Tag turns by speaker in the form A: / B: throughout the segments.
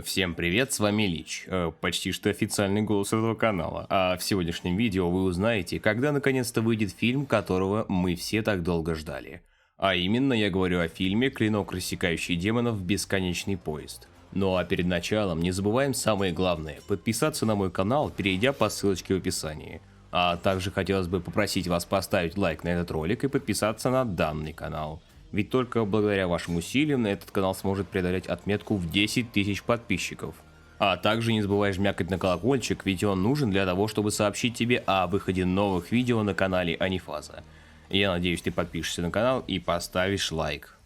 A: Всем привет, с вами Лич, почти что официальный голос этого канала. А в сегодняшнем видео вы узнаете, когда наконец-то выйдет фильм, которого мы все так долго ждали. А именно, я говорю о фильме «Клинок, рассекающий демонов. Бесконечный поезд». Ну а перед началом не забываем самое главное – подписаться на мой канал, перейдя по ссылочке в описании. А также хотелось бы попросить вас поставить лайк на этот ролик и подписаться на данный канал. Ведь только благодаря вашим усилиям этот канал сможет преодолеть отметку в 10 тысяч подписчиков. А также не забывай жмякать на колокольчик, ведь он нужен для того, чтобы сообщить тебе о выходе новых видео на канале Анифаза. Я надеюсь, ты подпишешься на канал и поставишь лайк.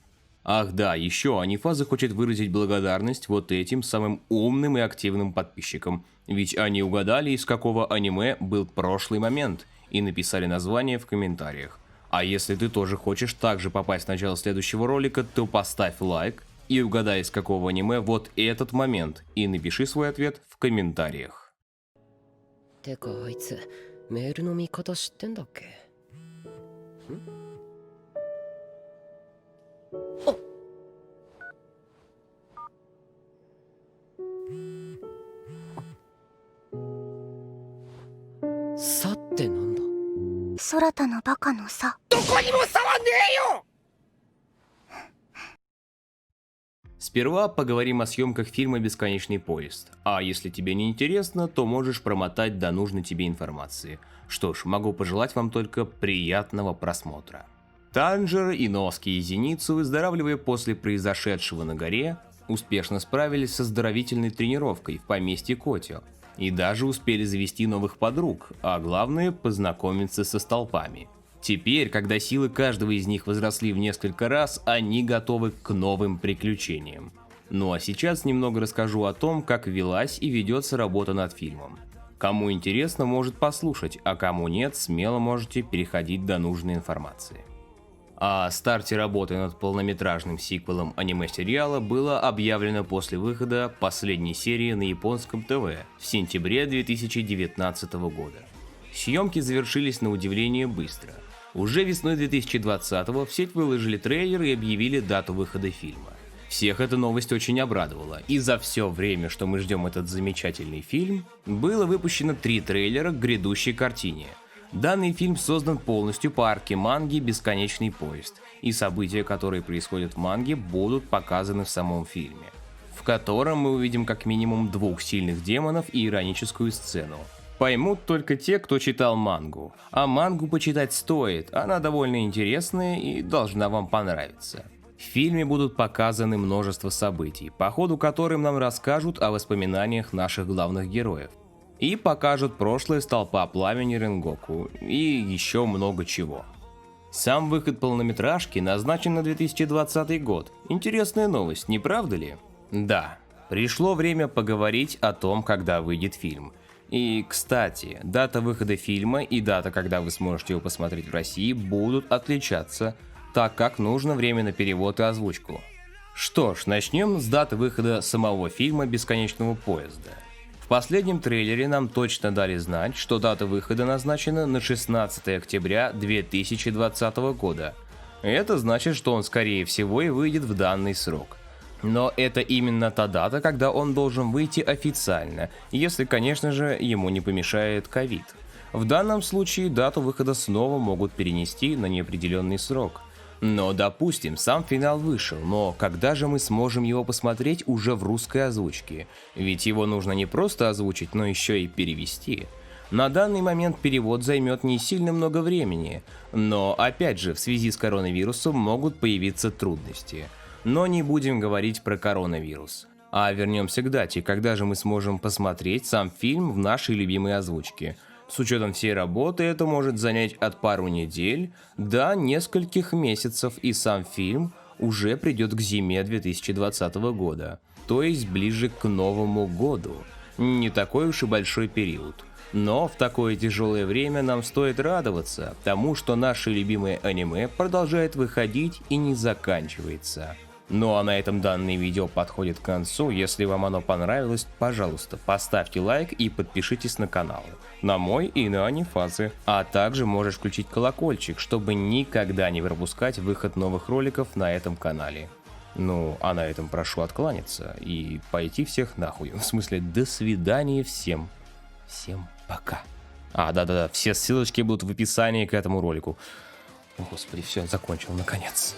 A: Ах да, еще Анифаза хочет выразить благодарность вот этим самым умным и активным подписчикам, ведь они угадали, из какого аниме был прошлый момент, и написали название в комментариях. А если ты тоже хочешь также попасть в начало следующего ролика, то поставь лайк и угадай, из какого аниме вот этот момент, и напиши свой ответ в комментариях.
B: てかあいつメールの見方知ってんだっけ？あっさってなんだ？
C: 空田のバカのさ。
A: Сперва поговорим о съемках фильма «Бесконечный поезд», а если тебе не интересно, то можешь промотать до нужной тебе информации. Что ж, могу пожелать вам только приятного просмотра. Танжер, Иноски и Зеницу, выздоравливая после произошедшего на горе, успешно справились со оздоровительной тренировкой в поместье Котио и даже успели завести новых подруг, а главное познакомиться со столпами. Теперь, когда силы каждого из них возросли в несколько раз, они готовы к новым приключениям. Ну а сейчас немного расскажу о том, как велась и ведется работа над фильмом. Кому интересно, может послушать, а кому нет, смело можете переходить до нужной информации. О старте работы над полнометражным сиквелом аниме-сериала было объявлено после выхода последней серии на японском ТВ в сентябре 2019 года. Съемки завершились на удивление быстро. Уже весной 2020-го в сеть выложили трейлер и объявили дату выхода фильма. Всех эта новость очень обрадовала, и за все время, что мы ждем этот замечательный фильм, было выпущено 3 трейлера к грядущей картине. Данный фильм создан полностью по арке манги «Бесконечный поезд», и события, которые происходят в манге, будут показаны в самом фильме, в котором мы увидим как минимум 2 сильных демонов и ироническую сцену. Поймут только те, кто читал мангу, а мангу почитать стоит, она довольно интересная и должна вам понравиться. В фильме будут показаны множество событий, по ходу которым нам расскажут о воспоминаниях наших главных героев. И покажут прошлое столпа пламени Ренгоку и еще много чего. Сам выход полнометражки назначен на 2020 год. Интересная новость, не правда ли? Да, пришло время поговорить о том, когда выйдет фильм. И, кстати, дата выхода фильма и дата, когда вы сможете его посмотреть в России, будут отличаться, так как нужно время на перевод и озвучку. Что ж, начнем с даты выхода самого фильма «Бесконечного поезда». В последнем трейлере нам точно дали знать, что дата выхода назначена на 16 октября 2020 года. Это значит, что он скорее всего и выйдет в данный срок. Но это именно та дата, когда он должен выйти официально, если, конечно же, ему не помешает ковид. В данном случае дату выхода снова могут перенести на неопределенный срок. Но, допустим, сам финал вышел, но когда же мы сможем его посмотреть уже в русской озвучке? Ведь его нужно не просто озвучить, но еще и перевести. На данный момент перевод займет не сильно много времени, но опять же в связи с коронавирусом могут появиться трудности. Но не будем говорить про коронавирус. А вернемся к дате, когда же мы сможем посмотреть сам фильм в нашей любимой озвучке. С учетом всей работы это может занять от пару недель до нескольких месяцев, и сам фильм уже придет к зиме 2020 года, то есть ближе к Новому году. Не такой уж и большой период. Но в такое тяжелое время нам стоит радоваться тому, что наше любимое аниме продолжает выходить и не заканчивается. Ну а на этом данное видео подходит к концу. Если вам оно понравилось, пожалуйста, поставьте лайк и подпишитесь на канал. На мой и на Анифазы. А также можешь включить колокольчик, чтобы никогда не пропускать выход новых роликов на этом канале. Ну, а на этом прошу откланяться и пойти всех нахуй. В смысле, до свидания всем. Всем пока. Да-да-да, все ссылочки будут в описании к этому ролику. О, господи, все, закончил, наконец.